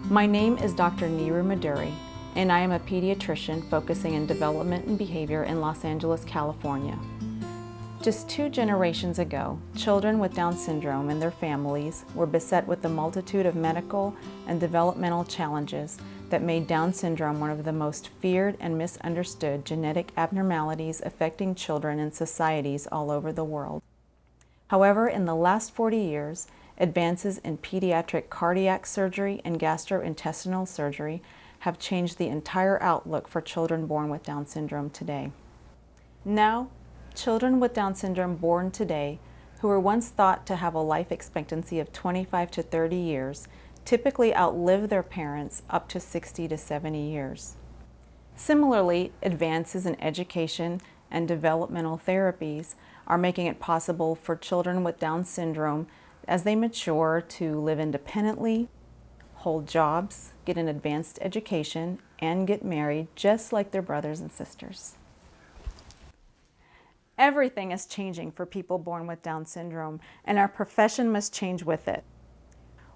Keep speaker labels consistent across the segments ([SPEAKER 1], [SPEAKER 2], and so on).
[SPEAKER 1] My name is Dr. Neeru Maduri, and I am a pediatrician focusing in development and behavior in Los Angeles, California. Just 2 generations ago, children with Down syndrome and their families were beset with a multitude of medical and developmental challenges that made Down syndrome one of the most feared and misunderstood genetic abnormalities affecting children in societies all over the world. However, in the last 40 years, advances in pediatric cardiac surgery and gastrointestinal surgery have changed the entire outlook for children born with Down syndrome today. Now, children with Down syndrome born today, who were once thought to have a life expectancy of 25 to 30 years, typically outlive their parents up to 60 to 70 years. Similarly, advances in education and developmental therapies are making it possible for children with Down syndrome as they mature to live independently, hold jobs, get an advanced education, and get married just like their brothers and sisters. Everything is changing for people born with Down syndrome, and our profession must change with it.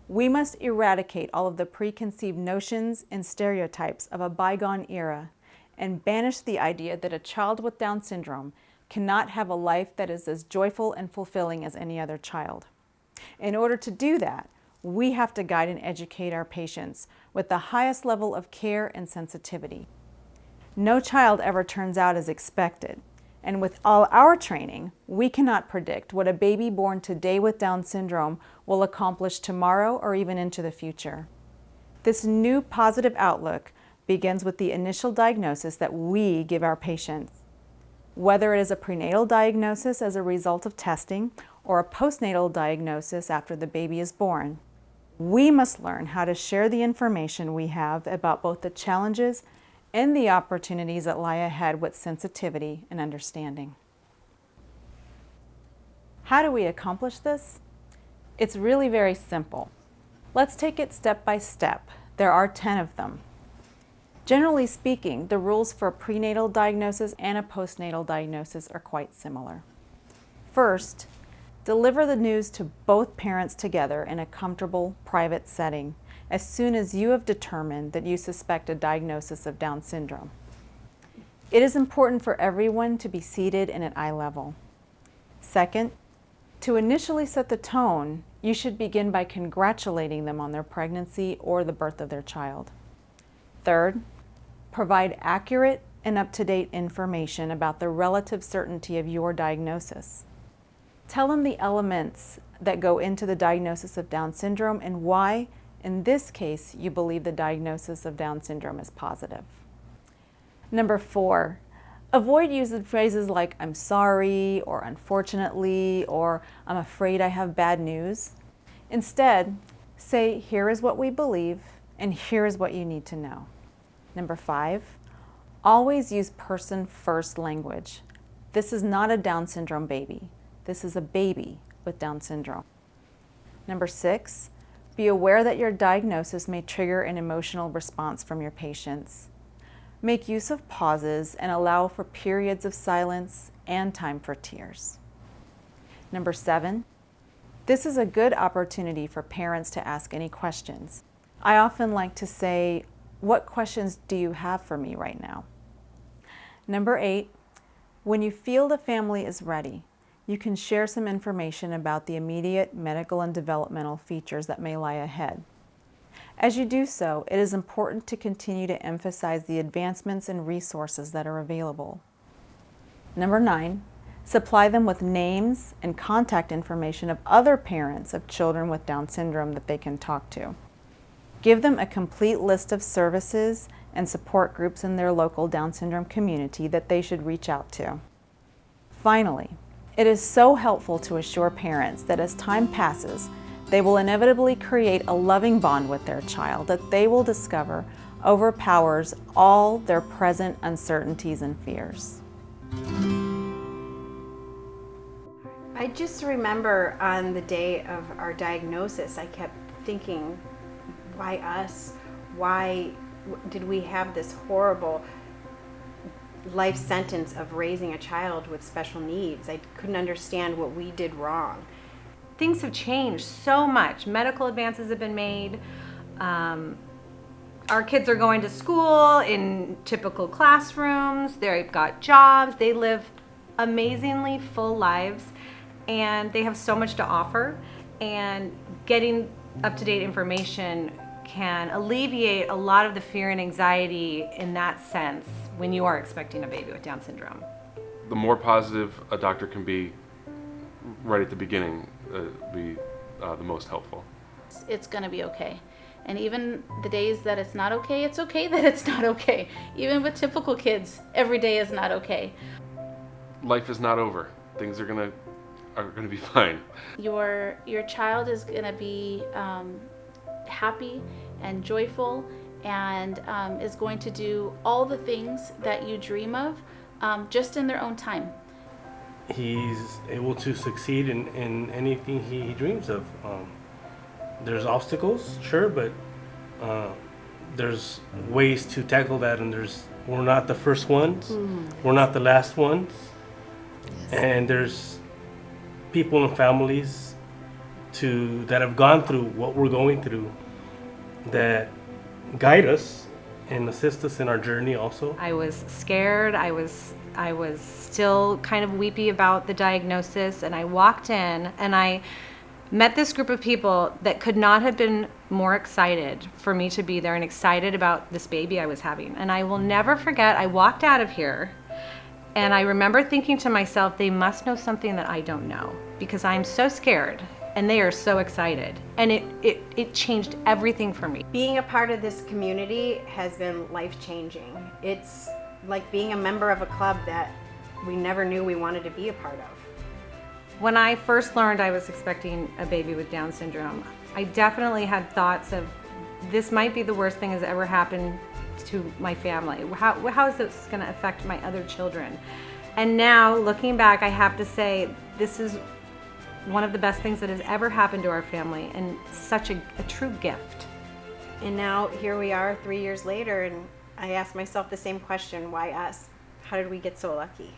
[SPEAKER 1] We must eradicate all of the preconceived notions and stereotypes of a bygone era and banish the idea that a child with Down syndrome cannot have a life that is as joyful and fulfilling as any other child. In order to do that, we have to guide and educate our patients with the highest level of care and sensitivity. No child ever turns out as expected, and with all our training, we cannot predict what a baby born today with Down syndrome will accomplish tomorrow or even into the future. This new positive outlook begins with the initial diagnosis that we give our patients. Whether it is a prenatal diagnosis as a result of testing or a postnatal diagnosis after the baby is born, we must learn how to share the information we have about both the challenges and the opportunities that lie ahead with sensitivity and understanding. How do we accomplish this? It's really very simple. Let's take it step by step. There are 10 of them. Generally speaking, the rules for a prenatal diagnosis and a postnatal diagnosis are quite similar. First, deliver the news to both parents together in a comfortable, private setting as soon as you have determined that you suspect a diagnosis of Down syndrome. It is important for everyone to be seated and at eye level. Second, to initially set the tone, you should begin by congratulating them on their pregnancy or the birth of their child. Third, provide accurate and up-to-date information about the relative certainty of your diagnosis. Tell them the elements that go into the diagnosis of Down syndrome and why, in this case, you believe the diagnosis of Down syndrome is positive. Number 4, avoid using phrases like "I'm sorry" or "unfortunately" or "I'm afraid I have bad news." Instead, say, "Here is what we believe and here is what you need to know." Number 5, always use person-first language. This is not a Down syndrome baby. This is a baby with Down syndrome. Number 6, be aware that your diagnosis may trigger an emotional response from your patients. Make use of pauses and allow for periods of silence and time for tears. Number 7, this is a good opportunity for parents to ask any questions. I often like to say, "What questions do you have for me right now?" Number 8, when you feel the family is ready, you can share some information about the immediate medical and developmental features that may lie ahead. As you do so, it is important to continue to emphasize the advancements and resources that are available. Number 9, supply them with names and contact information of other parents of children with Down syndrome that they can talk to. Give them a complete list of services and support groups in their local Down syndrome community that they should reach out to. Finally, it is so helpful to assure parents that as time passes, they will inevitably create a loving bond with their child that they will discover overpowers all their present uncertainties and fears.
[SPEAKER 2] I just remember on the day of our diagnosis, I kept thinking, why us? Why did we have this horrible life sentence of raising a child with special needs? I couldn't understand what we did wrong.
[SPEAKER 3] Things have changed so much. Medical advances have been made. Our kids are going to school in typical classrooms. They've got jobs. They live amazingly full lives, and they have so much to offer. And getting up-to-date information can alleviate a lot of the fear and anxiety in that sense when you are expecting a baby with Down syndrome.
[SPEAKER 4] The more positive a doctor can be right at the beginning, be the most helpful.
[SPEAKER 5] It's going to be okay. And even the days that it's not okay, it's okay that it's not okay. Even with typical kids, every day is not okay.
[SPEAKER 4] Life is not over. Things are gonna be fine.
[SPEAKER 5] Your child is going to be happy and joyful, and is going to do all the things that you dream of, just in their own time.
[SPEAKER 6] He's able to succeed in anything he dreams of. There's obstacles, sure, but there's ways to tackle that, and we're not the first ones, we're not the last ones, and there's people and families that have gone through what we're going through that guide us and assist us in our journey also.
[SPEAKER 3] I was scared. I was still kind of weepy about the diagnosis, and I walked in and I met this group of people that could not have been more excited for me to be there and excited about this baby I was having. And I will never forget, I walked out of here and I remember thinking to myself, they must know something that I don't know, because I'm so scared and they are so excited. And it changed everything for me.
[SPEAKER 2] Being a part of this community has been life-changing. It's like being a member of a club that we never knew we wanted to be a part of.
[SPEAKER 3] When I first learned I was expecting a baby with Down syndrome, I definitely had thoughts of, this might be the worst thing that's ever happened to my family. How is this going to affect my other children? And now, looking back, I have to say, this is one of the best things that has ever happened to our family, and such a true gift.
[SPEAKER 2] And now here we are 3 years later, and I ask myself the same question, why us? How did we get so lucky?